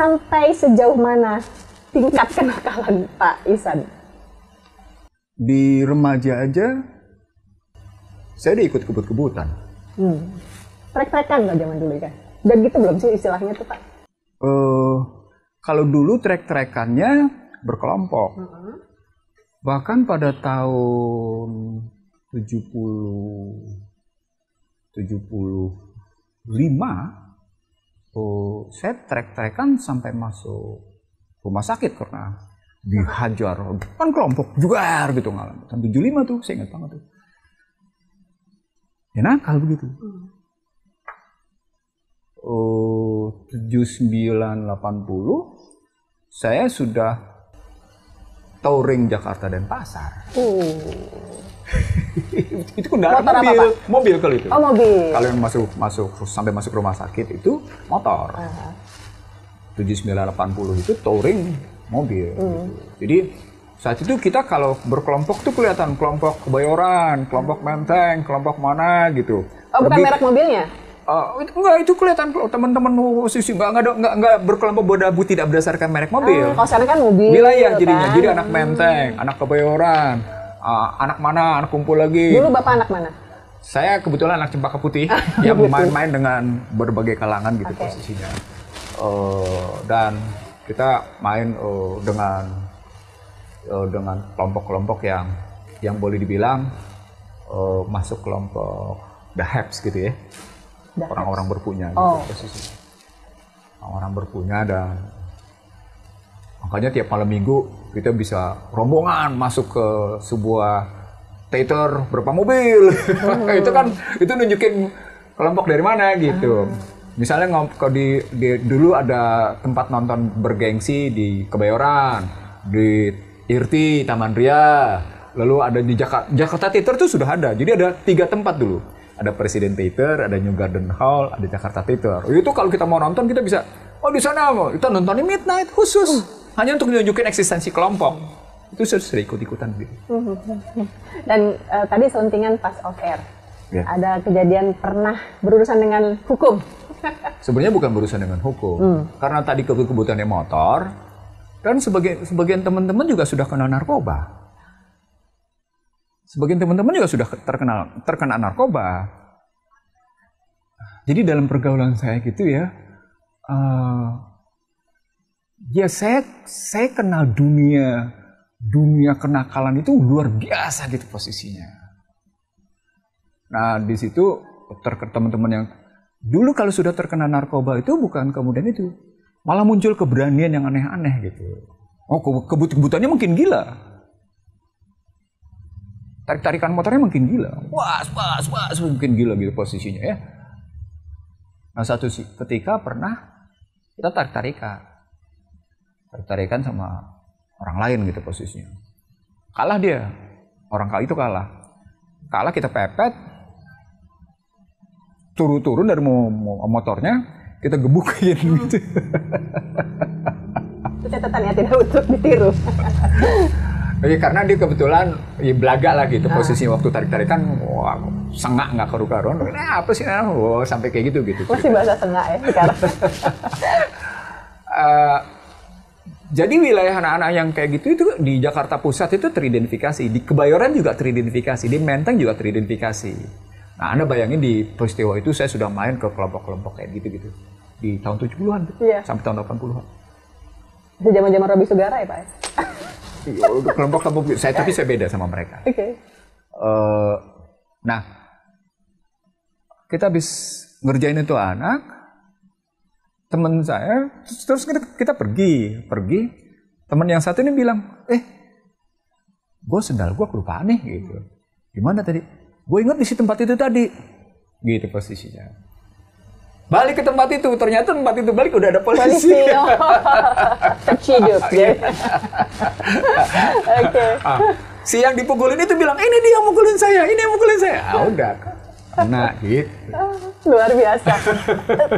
sampai sejauh mana tingkat kenakalan Pak Ihsan? Di remaja aja, saya udah ikut kebut-kebutan. Trek-trekan nggak zaman dulu kan? Dan gitu belum sih istilahnya tuh Pak? Kalau dulu trek-trekannya berkelompok. Bahkan pada tahun 75, saya trek-trekan sampai masuk rumah sakit karena dihajar. Kan kelompok juga gitu ngalamin. Tahun 75 tuh, saya ingat banget tuh. Ya nakal begitu. 79, 80, saya sudah touring Jakarta dan Pasar. Itu kendaraan mobil kali itu. Oh, mobil. Kalau yang masuk sampai masuk rumah sakit itu motor. 79, 80 itu touring mobil. Gitu. Jadi saat itu kita kalau berkelompok tuh kelihatan kelompok Kebayoran, kelompok Menteng, kelompok mana gitu. Oh, bukan merek mobilnya? Enggak, itu kelihatan teman-teman posisi enggak berkelompok tidak berdasarkan merek mobil. Kalau sekarang kan mobil. Wilayah jadinya. Kan? Jadi anak Menteng, anak Kebayoran, anak mana, anak kumpul lagi. Dulu Bapak anak mana? Saya kebetulan anak Cempaka Putih yang main-main dengan berbagai kalangan gitu posisinya. Dan kita main dengan kelompok-kelompok yang boleh dibilang masuk kelompok the haves gitu ya. Orang-orang berpunya gitu posisi. Orang-orang berpunya dan makanya tiap malam minggu kita bisa rombongan masuk ke sebuah teater berapa mobil. itu nunjukin kelompok dari mana gitu. Misalnya kalau dulu ada tempat nonton bergengsi di Kebayoran, di Irti, Taman Ria, lalu ada di Jakarta Theater tuh sudah ada. Jadi ada 3 tempat dulu. Ada Presiden Theater, ada New Garden Hall, ada Jakarta Theater. Itu kalau kita mau nonton kita bisa, di sana kita nontonnya midnight khusus. Hanya untuk menunjukkan eksistensi kelompok. Itu sudah ikut-ikutan gitu. Dan tadi selentingan pas off air. Ya. Ada kejadian pernah berurusan dengan hukum. Sebenarnya bukan berurusan dengan hukum. Karena tadi kebutuhannya motor, dan sebagian teman-teman juga sudah kena narkoba. Sebagian teman-teman juga sudah terkena narkoba. Jadi dalam pergaulan saya gitu ya, saya kenal dunia kenakalan itu luar biasa gitu posisinya. Nah di situ teman-teman yang dulu kalau sudah terkena narkoba itu bukan kemudian itu, malah muncul keberanian yang aneh-aneh gitu. Kebut-kebutannya mungkin gila. Tarik-tarikan motornya mungkin gila. Was, mungkin gila gitu posisinya ya. Nah ketika pernah kita tarik-tarikan sama orang lain gitu posisinya. Kalah dia. Orang itu kalah. Kalah kita pepet. Turun dari motornya, kita gebukin gitu. Itu catatan ya, tidak untuk ditiru. Ya, karena dia kebetulan belaga lah gitu posisinya waktu tarik-tarikan, sengak nggak karu-karuan. Apa sih? Sampai kayak gitu. Masih bahasa sengak ya sekarang. Jadi wilayah anak-anak yang kayak gitu itu di Jakarta Pusat itu teridentifikasi, di Kebayoran juga teridentifikasi, di Menteng juga teridentifikasi. Nah, Anda bayangin di peristiwa itu saya sudah main ke kelompok-kelompok kayak gitu di tahun 70-an sampai tahun 80-an. Itu zaman-zaman Robi Sugara ya Pak? Kelompok-kelompok tapi saya beda sama mereka. Oke. Nah, kita habis ngerjain itu anak, teman saya, terus kita pergi. Teman yang satu ini bilang, gue sendal gue kelupaan nih gitu. Gimana tadi? Gue ingat di tempat itu tadi, gitu posisinya. Balik ke tempat itu, ternyata tempat itu balik udah ada polisi. Terciduk ya. Oke. Si yang dipukulin itu bilang, ini dia yang mukulin saya. Udah, kena gitu. Luar biasa.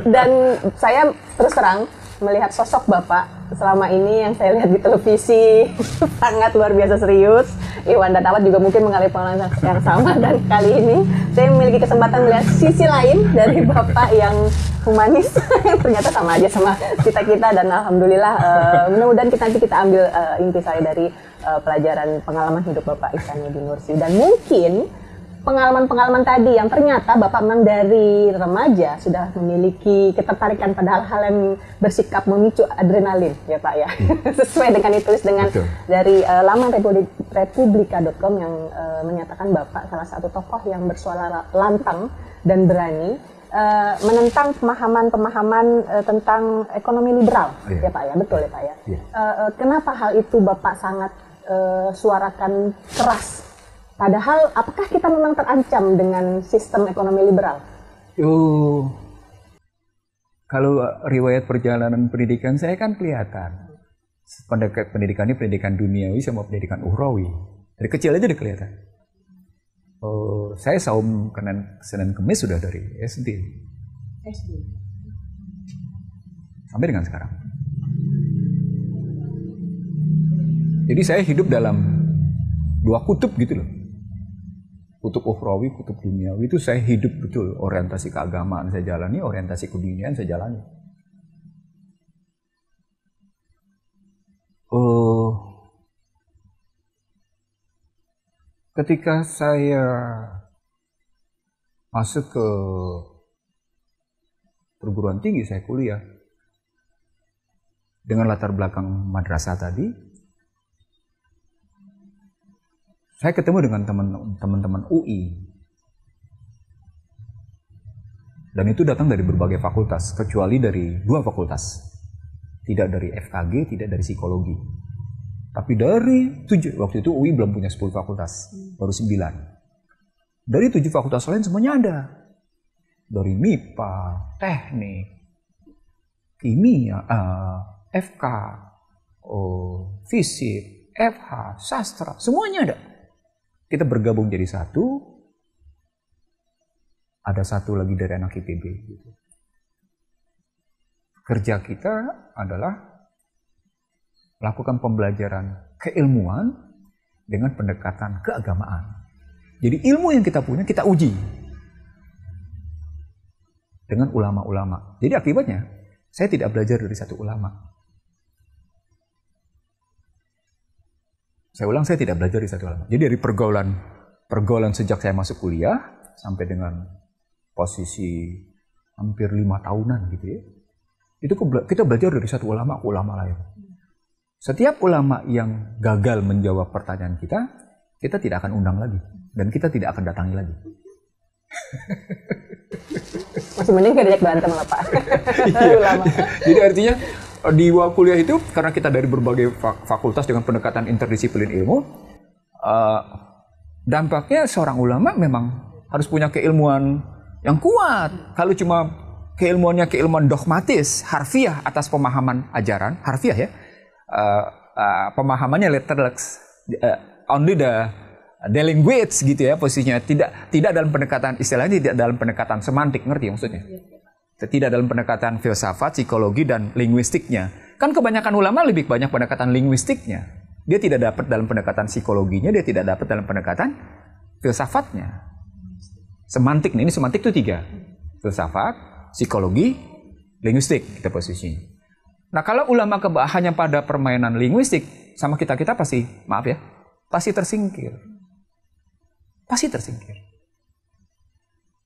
Dan saya terus terang melihat sosok Bapak selama ini yang saya lihat di televisi sangat luar biasa serius. Iwan dan Awad juga mungkin mengalami pengalaman yang sama. Dan kali ini saya memiliki kesempatan melihat sisi lain dari Bapak yang humanis yang ternyata sama aja sama kita-kita. Dan alhamdulillah mudah-mudahan nanti kita ambil intisari dari pelajaran pengalaman hidup Bapak Ihsanuddin Nursi. Dan mungkin pengalaman-pengalaman tadi yang ternyata Bapak memang dari remaja sudah memiliki ketertarikan pada hal-hal yang bersikap memicu adrenalin ya Pak ya. Sesuai dengan ditulis dengan dari laman republika.com yang menyatakan Bapak salah satu tokoh yang bersuara lantang dan berani menentang pemahaman-pemahaman tentang ekonomi liberal ya Pak ya. Betul ya Pak ya. Kenapa hal itu Bapak sangat suarakan keras? Padahal, apakah kita memang terancam dengan sistem ekonomi liberal? Kalau riwayat perjalanan pendidikan saya kan kelihatan. Pendidikan ini pendidikan duniawi sama pendidikan ukhrawi. Dari kecil aja udah kelihatan. Saya saum Senin Kemis sudah dari SD. Sampai dengan sekarang. Jadi saya hidup dalam dua kutub gitu loh. Kutub ukhrawi, kutub duniawi itu saya hidup betul. Orientasi keagamaan saya jalani, orientasi keduniaan saya jalani. Ketika saya masuk ke perguruan tinggi, saya kuliah dengan latar belakang madrasah tadi. Saya ketemu dengan teman-teman UI. Dan itu datang dari berbagai fakultas, kecuali dari 2 fakultas. Tidak dari FKG, tidak dari psikologi. Tapi dari 7, waktu itu UI belum punya 10 fakultas, baru 9. Dari 7 fakultas lain semuanya ada. Dari MIPA, teknik, kimia, FK, fisik, FH, sastra, semuanya ada. Kita bergabung jadi satu, ada satu lagi dari anak IPB. Gitu. Kerja kita adalah lakukan pembelajaran keilmuan dengan pendekatan keagamaan. Jadi ilmu yang kita punya kita uji dengan ulama-ulama. Jadi akibatnya saya tidak belajar dari satu ulama. Saya ulang, saya tidak belajar di satu ulama. Jadi dari pergaulan sejak saya masuk kuliah sampai dengan posisi hampir 5 tahunan gitu ya. Itu kita belajar dari satu ulama ke ulama lain. Setiap ulama yang gagal menjawab pertanyaan kita tidak akan undang lagi dan kita tidak akan datangi lagi. Masih mending gak diajak berantem lah Pak. Iya. Jadi artinya di kuliah itu karena kita dari berbagai fakultas dengan pendekatan interdisiplin ilmu, dampaknya seorang ulama memang harus punya keilmuan yang kuat. Kalau cuma keilmuannya keilmuan dogmatis, harfiah atas pemahaman ajaran, harfiah ya, pemahamannya literalist, only the language gitu ya posisinya, tidak dalam pendekatan istilahnya, tidak dalam pendekatan semantik, ngerti maksudnya? Tidak dalam pendekatan filsafat, psikologi, dan linguistiknya. Kan kebanyakan ulama lebih banyak pendekatan linguistiknya. Dia tidak dapat dalam pendekatan psikologinya, dia tidak dapat dalam pendekatan filsafatnya. Semantik, ini semantik itu 3. Filsafat, psikologi, linguistik, kita posisinya. Nah kalau ulama hanya pada permainan linguistik, sama kita-kita pasti, maaf ya, pasti tersingkir. Pasti tersingkir.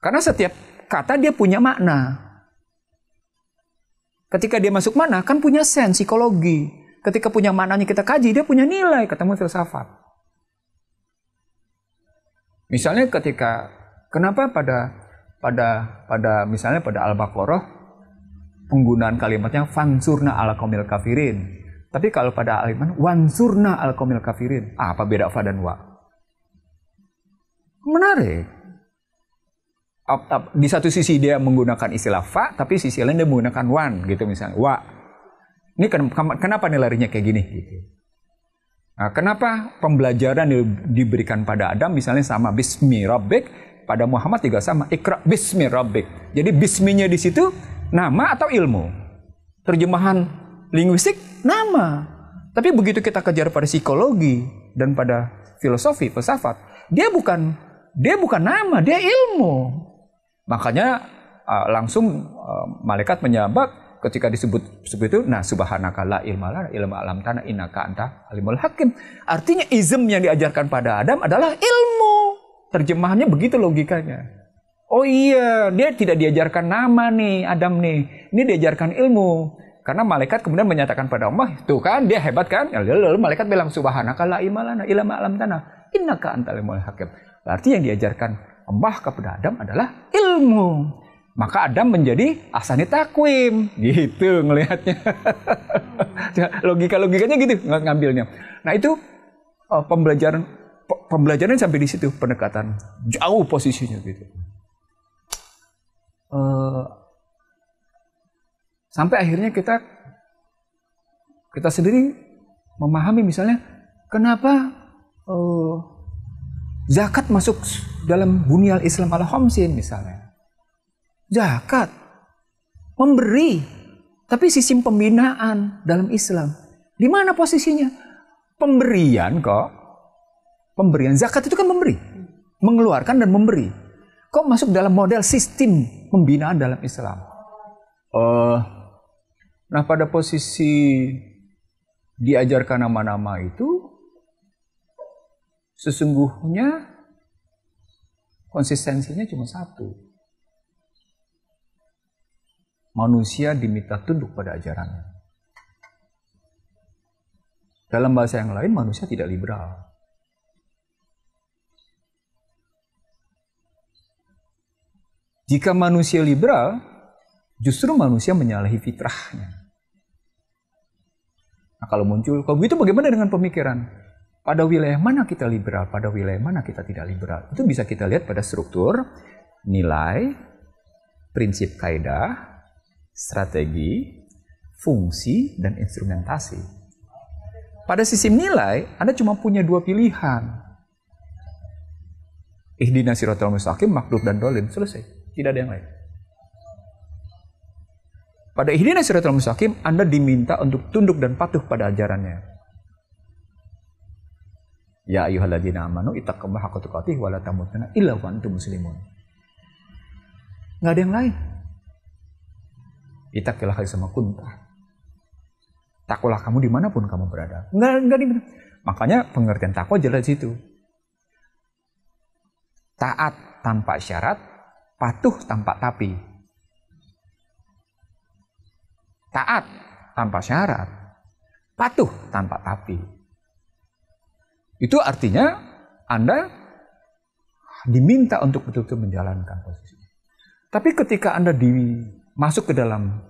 Karena setiap kata dia punya makna. Ketika dia masuk mana, kan punya sense psikologi. Ketika punya maknanya kita kaji, dia punya nilai, ketemu filsafat. Misalnya kenapa misalnya pada Al-Baqarah, penggunaan kalimatnya fansurna ala qaumil kafirin. Tapi kalau pada Al-Imran, wansurna ala qaumil kafirin. Apa beda fa dan wa? Menarik. Di satu sisi dia menggunakan istilah fa, tapi sisi lain dia menggunakan wan, gitu misalnya. Wa. Ini kenapa nih larinya kayak gini? Gitu. Nah, kenapa pembelajaran diberikan pada Adam misalnya sama bismi rabbik, pada Muhammad juga sama ikra bismi rabbik. Jadi bisminya di situ nama atau ilmu. Terjemahan linguistik nama. Tapi begitu kita kejar pada psikologi dan pada filosofi, filsafat. Dia bukan nama, dia ilmu. Makanya langsung malaikat menyambat ketika disebut seperti itu. Nah, subhanaka la ilma lana illa alam tanah innaka anta alimul hakim. Artinya izm yang diajarkan pada Adam adalah ilmu. Terjemahannya begitu logikanya. Oh iya, dia tidak diajarkan nama nih, Adam nih. Ini diajarkan ilmu. Karena malaikat kemudian menyatakan pada Allah, tuh kan, dia hebat kan? Lalu malaikat bilang, subhanaka la ilma lana illa ma 'allamtana innaka antal alimul hakim. Berarti yang diajarkan Allah kepada Adam adalah ilmu. Maka Adam menjadi ahsani takwim. Gitu ngelihatnya. Logika-logikanya gitu ngambilnya. Nah, itu pembelajaran sampai di situ, pendekatan jauh posisinya gitu. Sampai akhirnya kita sendiri memahami misalnya kenapa zakat masuk dalam bunyal Islam al-khamsin misalnya. Zakat memberi, tapi sistem pembinaan dalam Islam. Di mana posisinya? Pemberian kok. Pemberian zakat itu kan memberi, mengeluarkan dan memberi. Kok masuk dalam model sistem pembinaan dalam Islam? Nah, pada posisi diajarkan nama-nama itu, sesungguhnya konsistensinya cuma satu. Manusia diminta tunduk pada ajarannya. Dalam bahasa yang lain, manusia tidak liberal. Jika manusia liberal, justru manusia menyalahi fitrahnya. Nah, kalau begitu bagaimana dengan pemikiran? Pada wilayah mana kita liberal, pada wilayah mana kita tidak liberal? Itu bisa kita lihat pada struktur, nilai, prinsip kaidah, strategi, fungsi, dan instrumentasi. Pada sistem nilai, Anda cuma punya dua pilihan. Ihdinas siratal mustaqim, makhluk dan dolim. Selesai. Tidak ada yang lain. Pada ihdinas siratal mustaqim, Anda diminta untuk tunduk dan patuh pada ajarannya. Ya ayyuhalladzina amanu ittaqullaha haqqa tuqatih wa la tamutunna illa wa antum muslimun. Enggak ada yang lain. Ittaqillah haitsuma kunta. Takwalah kamu dimanapun kamu berada. Enggak dimana. Makanya pengertian takwa jelas itu. Taat tanpa syarat, patuh tanpa tapi. Taat tanpa syarat, patuh tanpa tapi. Itu artinya Anda diminta untuk betul-betul menjalankan posisi. Tapi ketika Anda masuk ke dalam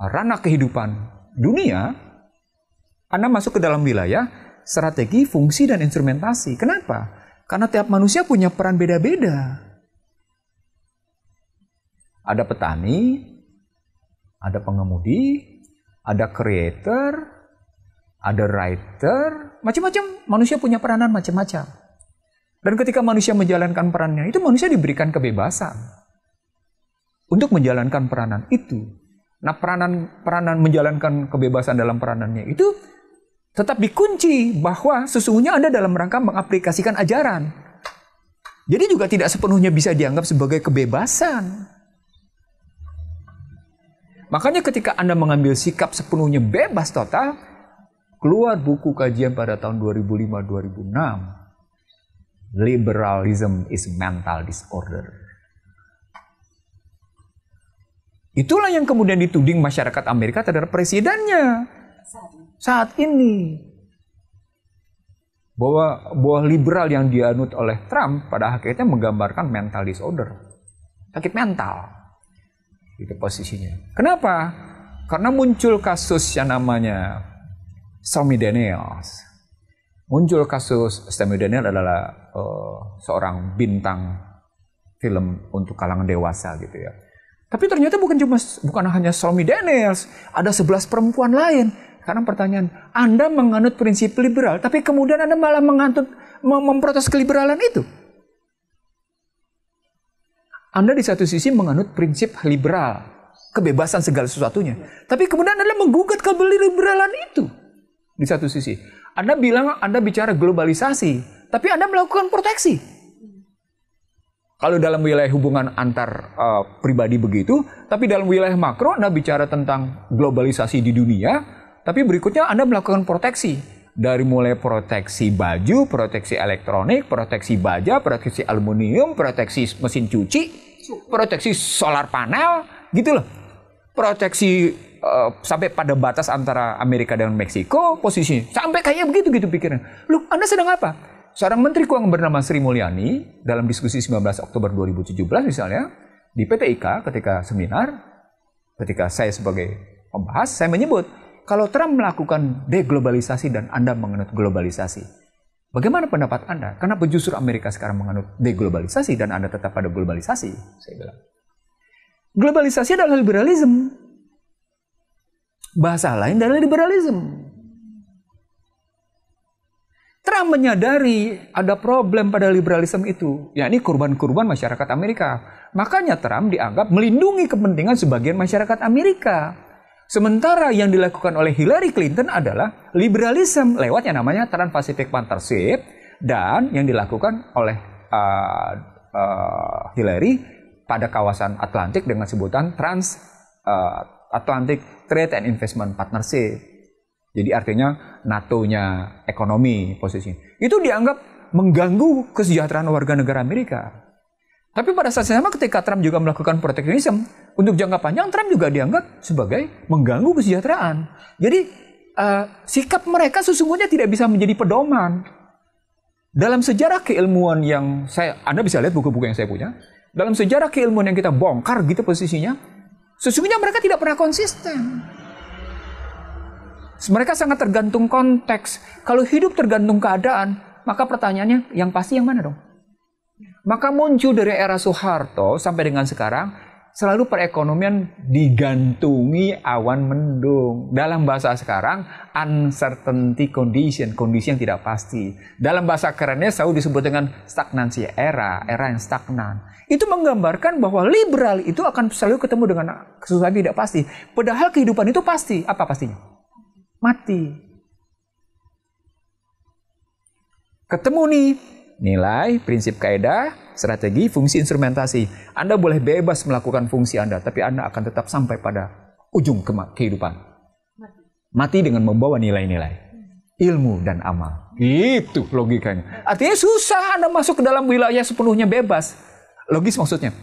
ranah kehidupan dunia, Anda masuk ke dalam wilayah strategi, fungsi, dan instrumentasi. Kenapa? Karena tiap manusia punya peran beda-beda. Ada petani, ada pengemudi, ada creator, ada writer, macam-macam. Manusia punya peranan macam-macam. Dan ketika manusia menjalankan perannya, itu manusia diberikan kebebasan untuk menjalankan peranan itu. Nah, peranan menjalankan kebebasan dalam peranannya itu tetap dikunci bahwa sesungguhnya Anda dalam rangka mengaplikasikan ajaran. Jadi juga tidak sepenuhnya bisa dianggap sebagai kebebasan. Makanya ketika Anda mengambil sikap sepenuhnya bebas total, keluar buku kajian pada tahun 2005-2006. Liberalism is mental disorder. Itulah yang kemudian dituding masyarakat Amerika terhadap presidennya saat ini. Bahwa liberal yang dianut oleh Trump pada akhirnya menggambarkan mental disorder. Sakit mental. Itu posisinya. Kenapa? Karena muncul kasus yang namanya Stormy Daniels. Muncul kasus Stormy Daniels adalah seorang bintang film untuk kalangan dewasa gitu ya. Tapi ternyata bukan hanya Stormy Daniels, ada 11 perempuan lain. Karena pertanyaan, Anda menganut prinsip liberal, tapi kemudian Anda malah memprotes keliberalan itu. Anda di satu sisi menganut prinsip liberal, kebebasan segala sesuatunya. Tapi kemudian Anda menggugat keliberalan itu. Di satu sisi. Anda bilang Anda bicara globalisasi, tapi Anda melakukan proteksi. Kalau dalam wilayah hubungan antar pribadi begitu, tapi dalam wilayah makro Anda bicara tentang globalisasi di dunia, tapi berikutnya Anda melakukan proteksi. Dari mulai proteksi baju, proteksi elektronik, proteksi baja, proteksi aluminium, proteksi mesin cuci, proteksi solar panel, gitu loh. Proteksi sampai pada batas antara Amerika dan Meksiko, posisinya sampai kayak begitu gitu pikiran. Loh, Anda sedang apa? Seorang Menteri Keuangan bernama Sri Mulyani dalam diskusi 19 Oktober 2017 misalnya di PT IKA ketika seminar, ketika saya sebagai pembahas, saya menyebut kalau Trump melakukan deglobalisasi dan Anda menganut globalisasi, bagaimana pendapat Anda? Kenapa justru Amerika sekarang menganut deglobalisasi dan Anda tetap pada globalisasi? Saya bilang, globalisasi adalah liberalisme. Bahasa lain adalah liberalisme. Trump menyadari ada problem pada liberalisme itu, yakni kurban-kurban masyarakat Amerika. Makanya Trump dianggap melindungi kepentingan sebagian masyarakat Amerika. Sementara yang dilakukan oleh Hillary Clinton adalah liberalisme lewat yang namanya Trans-Pacific Partnership, dan yang dilakukan oleh Hillary pada kawasan Atlantik dengan sebutan Trans-Atlantic Trade and Investment Partnership. Jadi artinya NATO-nya ekonomi posisi. Itu dianggap mengganggu kesejahteraan warga negara Amerika. Tapi pada saat yang sama ketika Trump juga melakukan proteksionisme, untuk jangka panjang Trump juga dianggap sebagai mengganggu kesejahteraan. Jadi sikap mereka sesungguhnya tidak bisa menjadi pedoman. Dalam sejarah keilmuan yang Anda bisa lihat buku-buku yang saya punya, dalam sejarah keilmuan yang kita bongkar gitu posisinya, sesungguhnya mereka tidak pernah konsisten. Mereka sangat tergantung konteks. Kalau hidup tergantung keadaan, maka pertanyaannya yang pasti yang mana dong? Maka muncul dari era Soeharto sampai dengan sekarang, selalu perekonomian digantungi awan mendung. Dalam bahasa sekarang, uncertainty condition, kondisi yang tidak pasti. Dalam bahasa kerennya selalu disebut dengan stagnansi, era yang stagnan. Itu menggambarkan bahwa liberal itu akan selalu ketemu dengan sesuatu yang tidak pasti. Padahal kehidupan itu pasti. Apa pastinya? Mati. Ketemu nih nilai, prinsip kaidah, strategi, fungsi instrumentasi. Anda boleh bebas melakukan fungsi Anda, tapi Anda akan tetap sampai pada ujung kehidupan. Mati dengan membawa nilai-nilai, ilmu dan amal. Itu logikanya. Artinya susah Anda masuk ke dalam wilayah sepenuhnya bebas. Logis maksudnya.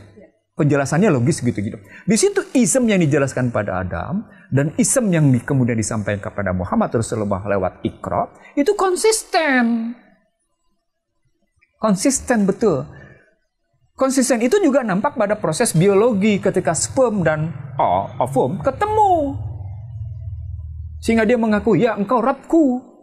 Penjelasannya logis gitu-gitu. Di situ ism yang dijelaskan pada Adam dan ism yang kemudian disampaikan kepada Muhammad Rasulullah lewat Iqra itu konsisten. Konsisten betul. Konsisten itu juga nampak pada proses biologi ketika sperm dan ovum ketemu. Sehingga dia mengaku, ya engkau Rabbku.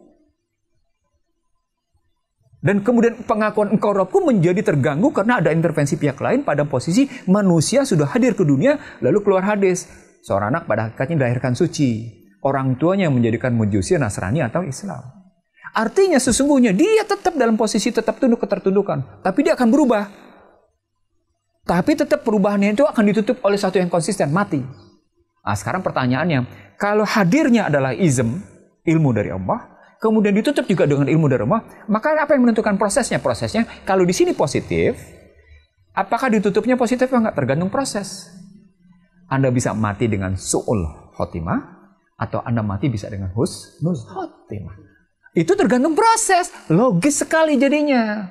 Dan kemudian pengakuan engkau Rabbku menjadi terganggu karena ada intervensi pihak lain pada posisi manusia sudah hadir ke dunia, lalu keluar hadis. Seorang anak pada hakikatnya dilahirkan suci. Orang tuanya yang menjadikan majusi, Nasrani atau Islam. Artinya sesungguhnya dia tetap dalam posisi tetap tunduk ketertundukan. Tapi dia akan berubah. Tapi tetap perubahannya itu akan ditutup oleh satu yang konsisten, mati. Nah sekarang pertanyaannya, kalau hadirnya adalah izm, ilmu dari Allah, kemudian ditutup juga dengan ilmu dari Allah, maka apa yang menentukan prosesnya? Prosesnya, kalau di sini positif, apakah ditutupnya positif atau enggak? Tergantung proses. Anda bisa mati dengan su'ul khotimah, atau Anda mati bisa dengan husnul khotimah. Itu tergantung proses. Logis sekali jadinya.